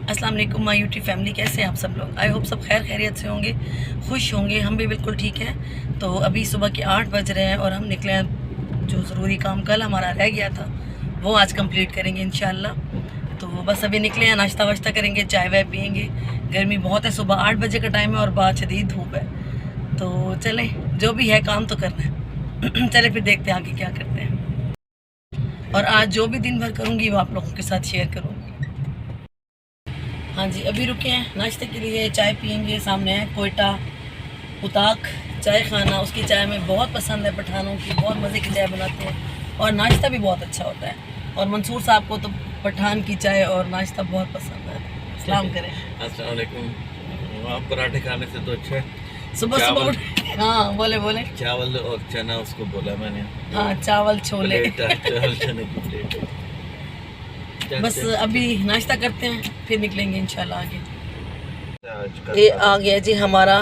अस्सलाम वालेकुम my YouTube family, कैसे हैं आप सब लोग। आई होप सब खैर खैरियत से होंगे, खुश होंगे। हम भी बिल्कुल ठीक हैं। तो अभी सुबह के 8 बज रहे हैं और हम निकले हैं। जो ज़रूरी काम कल हमारा रह गया था वो आज कंप्लीट करेंगे इंशाल्लाह। तो बस अभी निकले हैं, नाश्ता वाश्ता करेंगे, चाय वाय पियेंगे। गर्मी बहुत है, सुबह 8 बजे का टाइम है और बाहर शदीद धूप है। तो चलें, जो भी है काम तो करना है। चले फिर देखते हैं आगे क्या करते हैं। और आज जो भी दिन भर करूँगी वो आप लोगों के साथ शेयर करूँगी। हाँ जी, अभी रुके हैं नाश्ते के लिए, चाय पियेंगे। सामने है कोयटा उताक चाय खाना, उसकी चाय में बहुत पसंद है। पठानों की बहुत मज़े की चाय बनाते हैं और नाश्ता भी बहुत अच्छा होता है। और मंसूर साहब को तो पठान की चाय और नाश्ता बहुत पसंद है। सलाम करें। अस्सलाम वालेकुम। आप पराठे खाने से तो अच्छा है सुबह सुबह उठ, हाँ बोले बोले। चावल और चना उसको बोला मैंने। हाँ, चावल छोले। चावल चने की प्लेट। बस अभी नाश्ता करते हैं, फिर निकलेंगे इंशाल्लाह आगे। ये आ गया जी हमारा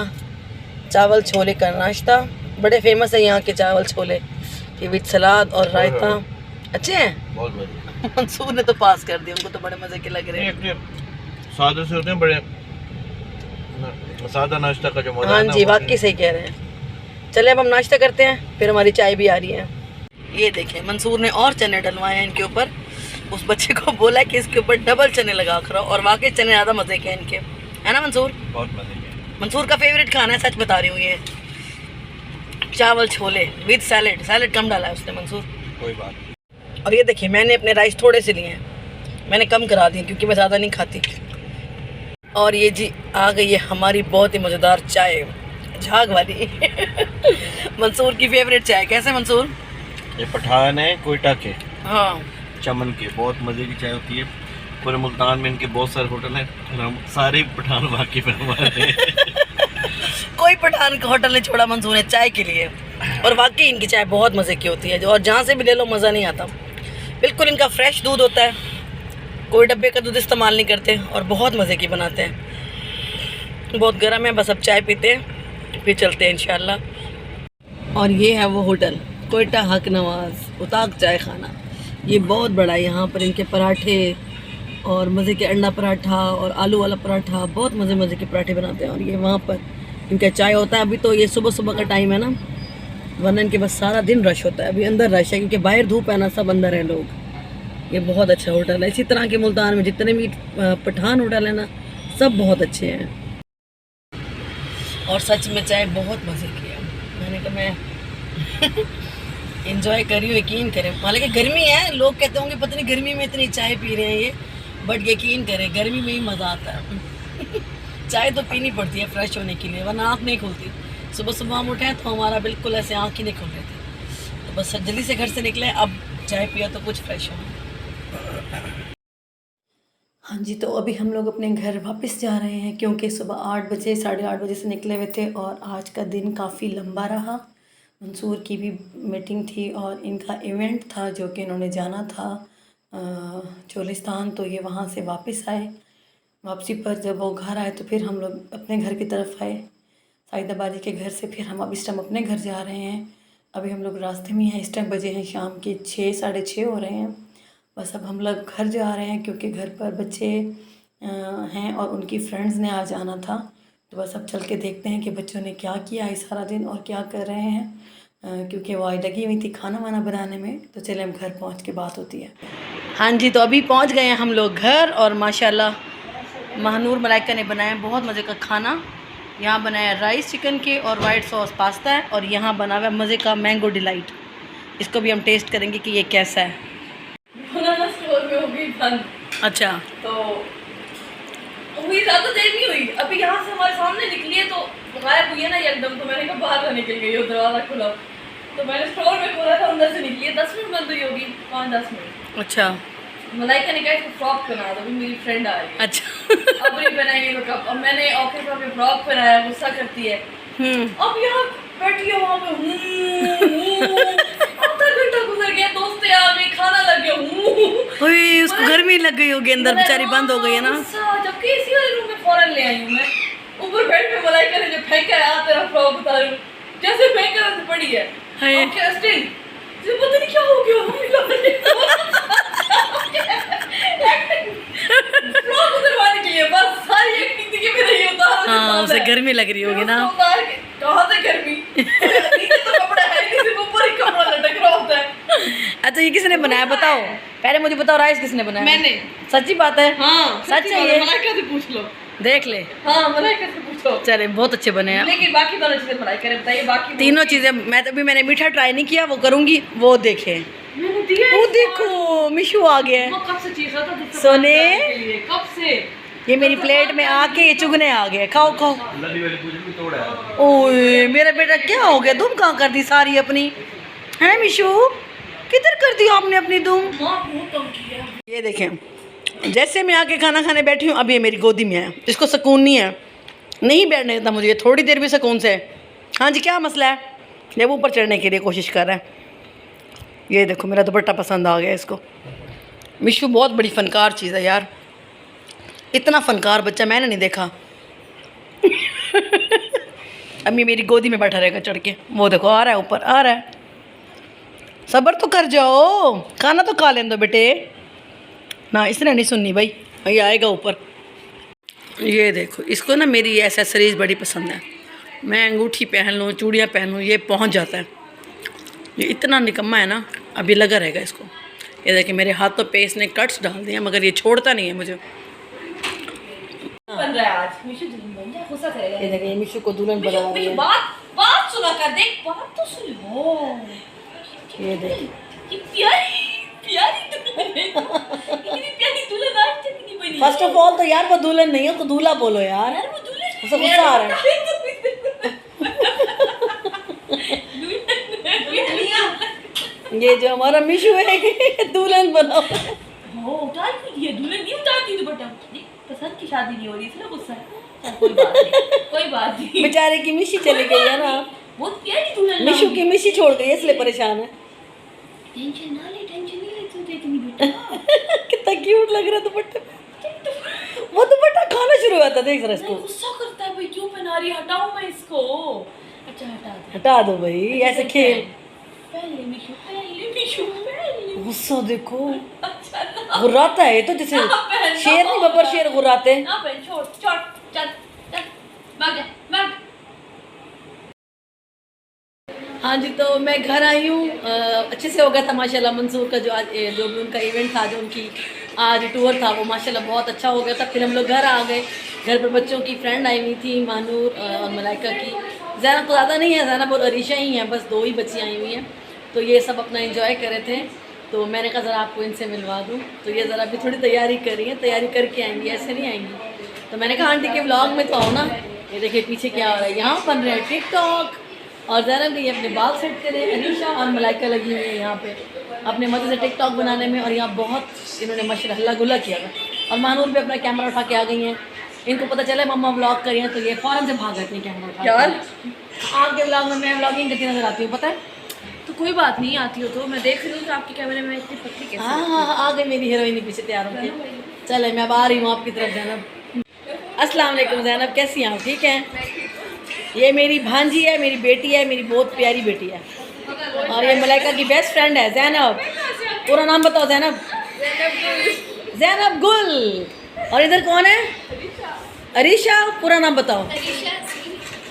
चावल छोले का नाश्ता। बड़े फेमस है यहाँ के चावल छोले कि विद सलाद और रायता। अच्छे हैं, बहुत बढ़िया। मंसूर ने तो पास कर दिया, उनको तो बड़े मजे के लग रहे हैं। सादे से होते हैं बड़े, सादा नाश्ता का जो मजा हाँ है ना, जी, वाकई सही कह रहे हैं। चले अब हम नाश्ता करते हैं, फिर हमारी चाय भी आ रही है। ये देखें, मंसूर ने और चने डलवाए हैं इनके ऊपर। उस बच्चे को बोला कि इसके ऊपर डबल चने लगा कर, और वाकई चने ज़्यादा मज़े के इनके, है ना मंसूर। बहुत मजे के। मंसूर का फेवरेट खाना है, सच बता रही हूँ। ये चावल छोले विद सैलेड, सैलेड कम डाला है उसने मंसूर। कोई बात नहीं। और ये देखिए, मैंने अपने राइस थोड़े से लिए हैं, मैंने कम करा दिए क्योंकि मैं ज़्यादा नहीं खाती। और ये जी आ गई है हमारी बहुत ही मज़ेदार चाय, झाग वाली। मंसूर की फेवरेट चाय। कैसे मंसूर? ये पठान है कोयटा के, हाँ, चमन के। बहुत मजे की चाय होती है। पूरे मुल्तान में इनके बहुत सारे होटल हैं और हम सारे पठान वाकिफ हैं हमारे। कोई पठान का होटल नहीं छोड़ा मंसूर ने चाय के लिए। और वाकई इनकी चाय बहुत मज़े की होती है, और जहाँ से भी ले लो मज़ा नहीं आता। बिल्कुल इनका फ्रेश दूध होता है, कोई डब्बे का दूध इस्तेमाल नहीं करते, और बहुत मज़े की बनाते हैं। बहुत गर्म है, बस अब चाय पीते हैं फिर चलते हैं इंशाल्लाह। और ये है वो होटल, कोयटा हक नवाज़ उताक चाय खाना। ये बहुत बड़ा है। यहाँ पर इनके पराठे और मज़े के अंडा पराठा और आलू वाला पराठा, बहुत मज़े के पराठे बनाते हैं। और ये वहाँ पर इनका चाय होता है। अभी तो ये सुबह सुबह का टाइम है ना, वरना इनके बस सारा दिन रश होता है। अभी अंदर रश है क्योंकि बाहर धूप है ना, सब अंदर है लोग। ये बहुत अच्छा होटल है। इसी तरह के मुल्तान में जितने भी पठान होटल है ना, सब बहुत अच्छे हैं। और सच में चाय बहुत मज़े की है। मैंने कहा मैं इंजॉय करी हूँ, यकीन करें। हालांकि गर्मी है, लोग कहते होंगे पता नहीं गर्मी में इतनी चाय पी रहे हैं ये, बट यकीन करें गर्मी में ही मज़ा आता है। चाय तो पीनी पड़ती है फ्रेश होने के लिए, वरना आँख नहीं खुलती। सुबह सुबह हम उठे तो हमारा बिल्कुल ऐसे आँख ही नहीं खुल रही थी। तो बस जल्दी से घर से निकले, अब चाय पिया तो कुछ फ्रेश हो। हाँ जी, तो अभी हम लोग अपने घर वापस जा रहे हैं क्योंकि सुबह 8 बजे 8:30 बजे से निकले हुए थे और आज का दिन काफ़ी लंबा रहा। मंसूर की भी मीटिंग थी और इनका इवेंट था जो कि इन्होंने जाना था चोलिस्तान। तो ये वहाँ से वापस आए। वापसी पर जब वो घर आए तो फिर हम लोग अपने घर की तरफ आए, साइदाबादी के घर से। फिर हम अब इस टाइम अपने घर जा रहे हैं। अभी हम लोग रास्ते में हैं। इस टाइम बजे हैं शाम के 6 साढ़े 6 हो रहे हैं। बस अब हम लोग घर जा रहे हैं क्योंकि घर पर बच्चे हैं और उनकी फ्रेंड्स ने आज आना था। तो बस अब चल के देखते हैं कि बच्चों ने क्या किया है सारा दिन और क्या कर रहे हैं, क्योंकि वो आज लगी हुई थी खाना वाना बनाने में। तो चले हम घर पहुंच के बात होती है। हाँ जी, तो अभी पहुंच गए हैं हम लोग घर और माशाल्लाह महानूर मलाइका ने बनाया बहुत मज़े का खाना। यहाँ बनाया राइस चिकन के और वाइट सॉस पास्ता है, और यहाँ बना हुआ मज़े का मैंगो डिलाइट। इसको भी हम टेस्ट करेंगे कि ये कैसा है। बनाना स्टोर में हो गई बंद। अच्छा, तो हुई ज़्यादा देर नहीं हुई, अभी यहाँ से हमारे सामने निकली है तो गायब हुई है ना एकदम। तो मैंने कहा बाहर ना निकल गई, वो दरवाज़ा खुला। तो मैंने स्टोर में खोला था, अंदर से निकली है। 10 मिनट बंद हुई होगी, 5-10 मिनट। अच्छा, मलाइका ने कहा इसको फ्रॉक पहना दो, अभी मेरी फ्रेंड आ रही है। अच्छा। अब नहीं बनाएंगे तो कब। अब मैंने ऑफिस में फ्रॉक पहनाया, गुस्सा करती है। अब यहाँ बैठी है वहाँ पे, आधा घंटा गुजर गया, दोस्तें आ गई, खाना लग गया। ओए, उसको गर्मी लग गई होगी अंदर, बेचारी बंद हो गई है ना। जबकि इसी वाले रूम में फौरन ले आई हूँ मैं। ऊपर बेड पे मलाइका ने जो फेंका है, आ तेरा फ्रॉक उतार, जैसे फेंका वैसे पड़ी है। ओके स्टिल पता नहीं क्या हो गया, फ्रॉक उतरवाने के लिए गर्मी लग रही होगी ना। कहाँ से गर्मी? नीचे तो कपड़ा है नहीं, सिर्फ ऊपर ही कपड़ा लटक रहा होता है। अच्छा ये किसने बनाया बताओ, पहले मुझे बताओ राइस किसने बनाया? मैंने। सच्ची बात है? हाँ सच है ये? मलाइका से पूछ लो। देख ले। हाँ मलाइका से पूछो। चले बहुत अच्छे बने हैं, लेकिन बाकी दोनों चीजें मलाइका ने बताइए, बाकी तीनों चीजें। मैंने मीठा ट्राई नहीं किया, वो करूंगी, वो देखे। मैंने दिया है। वो देखो मिशू आ गया वो है कब से चीज रहा था सोने। कब से? ये मेरी प्लेट में आके ये चुगने आ गए। खाओ खाओ। लड़ी वाली पूजा भी तोड़ा है। ओए मेरा बेटा क्या हो गया, दुम कहाँ कर दी सारी अपनी? हैं मिशू किधर कर दी आपने अपनी दुम? माँ बहुत कम किया। ये देखें, जैसे मैं आके खाना खाने बैठी हूँ, अब ये मेरी गोदी में है, इसको सुकून नहीं है, नहीं बैठने देता मुझे थोड़ी देर भी सुकून से। हाँ जी क्या मसला है? जब ऊपर चढ़ने के लिए कोशिश कर रहा है। ये देखो मेरा दुपट्टा पसंद आ गया इसको। मिशू बहुत बड़ी फ़नकार चीज़ है यार, इतना फ़नकार बच्चा मैंने नहीं देखा। अब ये मेरी गोदी में बैठा रहेगा चढ़ के। वो देखो आ रहा है, ऊपर आ रहा है। सब्र तो कर जाओ, खाना तो खा लें दो बेटे। ना इसने नहीं सुननी भाई, ये आएगा ऊपर। ये देखो इसको ना मेरी एसेसरीज बड़ी पसंद है, मैं अंगूठी पहन लूँ, चूड़ियाँ पहन लूँ, ये पहुँच जाता है। ये इतना निकम्मा है ना, अभी लगा रहेगा इसको। ये देखिए मेरे हाथों पे इसने कट्स डाल दिए, मगर ये छोड़ता नहीं है मुझे। बन रहा है आज मिशू दुल्हन बन जाए, गुस्सा करेगा। ये देखिए मिशू को दुल्हन बना रही मिशू है। बात सुना कर, देख बात तो सुन लो। ये देखिए ये प्यारी दुल्हन है। इतनी प्यारी दुल्हन आज तक नहीं बनी। फर्स्ट ऑफ ऑल तो यार वो दुल्हन नहीं है, उसको दूल्हा बोलो यार। यार वो दुल्हन उसको गुस्सा आ रहा है। ये जो हमारा मिशू है दुल्हन बनाओ। हो उतार क्यों दिया? दुल्हन नहीं उतारती दुपट्टा। पसंद की शादी नहीं हो रही, इसलिए गुस्सा है। चल, कोई बात नहीं, कोई बात नहीं। बेचारे की मिशी चली गई है ना, बहुत प्यारी दुल्हन मिशू की मिशी छोड़ गई है, इसलिए परेशान है। टेंशन ना ले, टेंशन नहीं ले तू, इतनी बेटा। कितना क्यूट लग रहा है दुपट्टा। वो दुपट्टा खाना शुरू हुआ था, देख जरा इसको। गुस्सा करता है भाई, क्यों पहना रही है? हटाओ मैं इसको। अच्छा हटा दे। हटा दो भाई, ऐसे खेल। पहले मिशू, पहले। गुस्सा देखो, अच्छा ना गुर्राता है ये तो, जैसे पहन शेर नहीं बब्बर शेर गुर्राते। ना पहन, छोड़ छोड़, चल चल भाग जा भाग। हाँ जी तो मैं घर आई हूँ, अच्छे से हो गया था माशाल्लाह। मंसूर का जो भी उनका इवेंट था, जो उनकी आज टूर था, वो माशाल्लाह बहुत अच्छा हो गया था। फिर हम लोग घर आ गए। घर पर बच्चों की फ्रेंड आई हुई थी, मानूर और मलाइका की। ज़ैनब तो ज़्यादा नहीं है, ज़ैनब और अरीशा ही हैं, बस 2 ही बच्ची आई हुई हैं। तो ये सब अपना एंजॉय कर रहे थे, तो मैंने कहा ज़रा आपको इनसे मिलवा दूँ। तो ये ज़रा अभी थोड़ी तैयारी कर रही हैं, तैयारी करके आएंगी, ऐसे नहीं आएंगी। तो मैंने कहा आंटी के व्लॉग में तो आओ ना। ये देखिए पीछे क्या हो रहा है, यहाँ बन रहे हैं टिकटॉक, और ज़ैनब गई अपने बाल सेट करे, अनीशा और मलाइका लगी हुई है यहाँ पे अपने मज़े से टिकटॉक बनाने में। और यहाँ बहुत इन्होंने माशाल्लाह हल्ला गुल्ला किया था। और मानूर भी अपना कैमरा उठा के आ गई हैं। इनको पता चला मम्मा व्लॉग करी हैं, तो ये फ़ौरन से भाग जाती है कैमरा उठा के। यार आपके व्लॉग में मैं व्लॉगिंग करती नजर आती हूँ, पता है? तो कोई बात नहीं, आती हो तो मैं देख रही हूँ, तो आपके कैमरे में इतनी पतली कैसे? हाँ आ गई मेरी हीरोइनी पीछे तैयार होके। चले मैं अब आ रही हूँ आपकी तरफ। ज़ैनब अस्सलाम वालेकुम। ज़ैनब कैसी हैं आप? ठीक हैं? ये मेरी भांजी है, मेरी बेटी है, मेरी बहुत प्यारी बेटी है। और ये मलाइका की बेस्ट फ्रेंड है ज़ैनब। पूरा नाम बताओ ज़ैनब। ज़ैनब गुल। और इधर कौन है? अरीशा। पूरा नाम बताओ।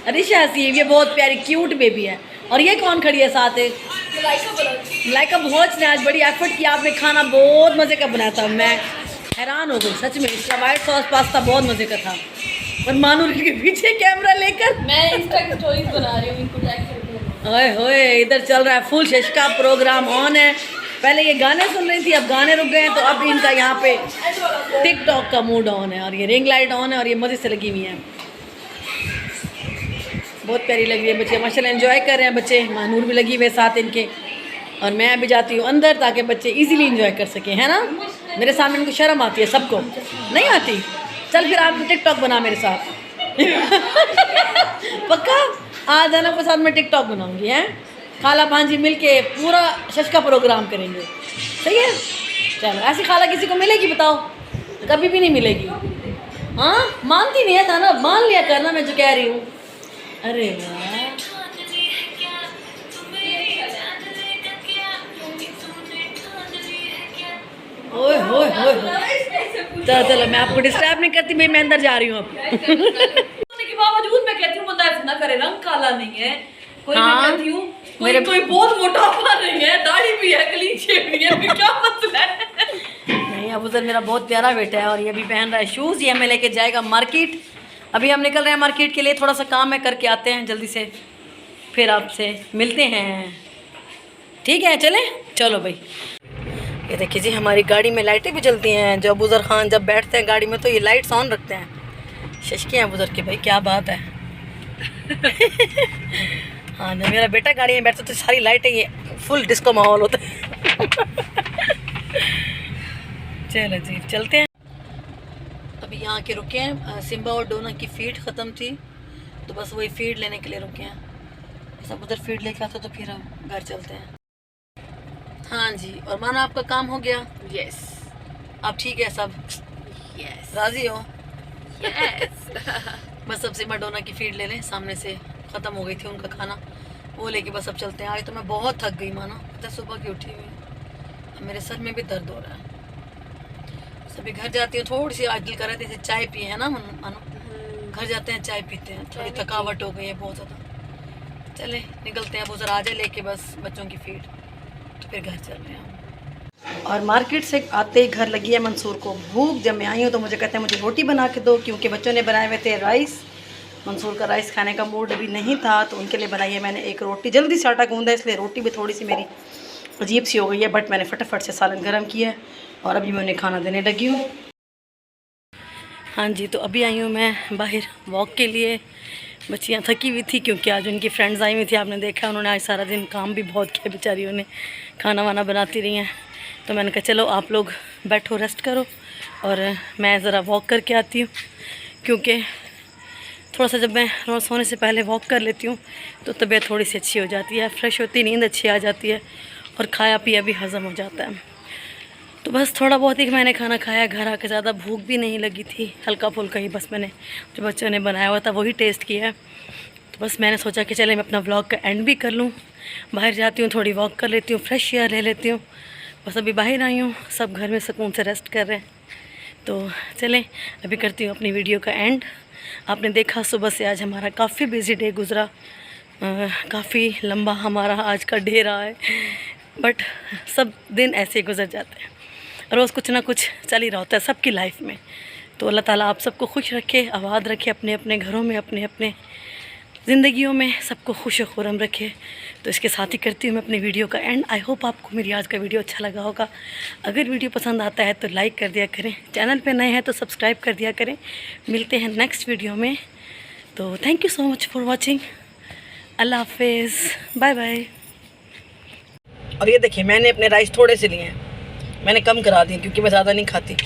अरीशा हसीब। ये बहुत प्यारी क्यूट बेबी है। और ये कौन खड़ी है साथ? एक मलाइका भोज ने आज बड़ी एफर्ट किया, आपने खाना बहुत मज़े का बनाया था। मैं हैरान हो गई सच में, इसका वाइट सॉस पास्ता बहुत मज़े का था। और मानूर के पीछे कैमरा लेकर मैं इंस्टा की स्टोरीज बना रही हूँ, इनको टैग करके। ओए होए इधर चल रहा है फुल शशका प्रोग्राम ऑन है। पहले ये गाने सुन रही थी, अब गाने रुक गए हैं, तो अब इनका यहाँ पे टिकटॉक का मूड ऑन है। और ये रिंग लाइट ऑन है, और ये मज़े से लगी हुई हैं। बहुत प्यारी लग रही है बच्चे, माशाल्लाह एंजॉय कर रहे हैं बच्चे। मानूर भी लगी हुए साथ इनके। और मैं अभी जाती हूँ अंदर, ताकि बच्चे इजीली एंजॉय कर सकें, है ना? मेरे सामने इनको शर्म आती है, सबको नहीं आती। चल फिर आप टिकटॉक बना मेरे साथ। पक्का आज जाना के साथ मैं टिकटॉक बनाऊंगी, हैं? खाला भांजी मिलके पूरा शशका प्रोग्राम करेंगे, सही है? चलो ऐसी खाला किसी को मिलेगी बताओ? कभी भी नहीं मिलेगी। हाँ मानती नहीं है था ना, मान लिया करना मैं जो कह रही हूँ। अरे वाह ओए होए होए। चलो चलो मैं आपको डिस्टर्ब नहीं करती भाई, मैं अंदर जा रही हूँ अब। के बावजूद मैं काला नहीं है, कोई हाँ, मैं कहती हूँ कोई बहुत मोटापा नहीं है, दाढ़ी भी है, क्लीन शेव भी है, फिर क्या मसला है? नहीं, अबू ज़र मेरा बहुत प्यारा बेटा है और ये भी पहन रहा है शूज़। ये हमें लेके जाएगा मार्केट। अभी हम निकल रहे हैं मार्केट के लिए, थोड़ा सा काम है, करके आते हैं जल्दी से, फिर आपसे मिलते हैं। ठीक है, चलें? चलो भाई। ये देखिए जी, हमारी गाड़ी में लाइटें भी जलती हैं। जो अबू ज़र खान जब बैठते हैं गाड़ी में तो ये लाइट्स ऑन रखते हैं। शशकी हैं अबू ज़र के भाई, क्या बात है। हाँ, जब मेरा बेटा गाड़ी में बैठता तो सारी लाइटें ये फुल डिस्को माहौल होता है। चलो जी, चलते हैं। अभी यहाँ के रुके हैं, सिम्बा और डोना की फीड ख़त्म थी तो बस वही फीड लेने के लिए रुके हैं। सब उधर फीड लेके आता तो फिर हम घर चलते हैं। हाँ जी, और माना आपका काम हो गया? यस। आप ठीक है सब? यस। राज़ी हो? यस। बस अब सिम्बा डोना की फीड ले लें, सामने से ख़त्म हो गई थी उनका खाना, वो लेके बस अब चलते हैं। आज तो मैं बहुत थक गई मानो, पता सुबह की उठी हुई, मेरे सर में भी दर्द हो रहा है। सभी घर जाती हूँ, थोड़ी सी आज दिल कर रहे थे चाय पिए है ना मानो, घर जाते हैं चाय पीते हैं, थोड़ी थकावट हो गई है बहुत ज़्यादा। चले निकलते हैं, वो ज़रा आ जाए लेके बस बच्चों की फीड, तो फिर घर चल रहे हैं। और मार्केट से आते ही घर लगी है मंसूर को भूख। जब मैं आई हूँ तो मुझे कहते हैं मुझे रोटी बना के दो, क्योंकि बच्चों ने बनाए हुए थे राइस। मंसूर का राइस खाने का मूड अभी नहीं था तो उनके लिए बनाई है मैंने एक रोटी। जल्दी से आटा गूंदा इसलिए रोटी भी थोड़ी सी मेरी अजीब सी हो गई है, बट मैंने फटाफट से सालन गर्म किया है और अभी मैं उन्हें खाना देने लगी हूँ। हाँ जी, तो अभी आई हूँ मैं बाहर वॉक के लिए। बच्चियाँ थकी हुई थी क्योंकि आज उनकी फ्रेंड्स आई हुई थी, आपने देखा उन्होंने आज सारा दिन काम भी बहुत किया बेचारियों ने, खाना वाना बनाती रही हैं। तो मैंने कहा चलो आप लोग बैठो रेस्ट करो और मैं ज़रा वॉक करके आती हूँ, क्योंकि थोड़ा सा जब मैं रोज़ सोने से पहले वॉक कर लेती हूँ तो तबीयत थोड़ी सी अच्छी हो जाती है, फ्रेश होती, नींद अच्छी आ जाती है और खाया पिया भी हज़म हो जाता है। तो बस थोड़ा बहुत ही मैंने खाना खाया, घर आके ज़्यादा भूख भी नहीं लगी थी, हल्का फुल्का ही बस मैंने जो बच्चों ने बनाया हुआ था वही टेस्ट किया है। तो बस मैंने सोचा कि चले मैं अपना व्लॉग का एंड भी कर लूँ, बाहर जाती हूँ, थोड़ी वॉक कर लेती हूँ, फ्रेश एयर ले लेती हूँ। बस अभी बाहर आई हूँ, सब घर में सुकून से रेस्ट कर रहे हैं। तो चलें अभी करती हूँ अपनी वीडियो का एंड। आपने देखा सुबह से आज हमारा काफ़ी बिजी डे गुज़रा, काफ़ी लंबा हमारा आज का डे रहा है, बट सब दिन ऐसे ही गुजर जाते हैं। रोज़ कुछ ना कुछ चल ही रहा होता है सबकी लाइफ में। तो अल्लाह ताला आप सबको खुश रखे, आबाद रखे, अपने अपने घरों में, अपने अपने ज़िंदगियों में सबको खुश व खुरम रखे। तो इसके साथ ही करती हूँ मैं अपनी वीडियो का एंड। आई होप आपको मेरी आज का वीडियो अच्छा लगा होगा। अगर वीडियो पसंद आता है तो लाइक कर दिया करें, चैनल पे नए हैं तो सब्सक्राइब कर दिया करें। मिलते हैं नेक्स्ट वीडियो में। तो thank you so much for watching. अल्लाह हाफिज़, बाय बाय। और ये देखिए मैंने अपने राइस थोड़े से लिए हैं, मैंने कम करा दिए क्योंकि मैं ज़्यादा नहीं खाती।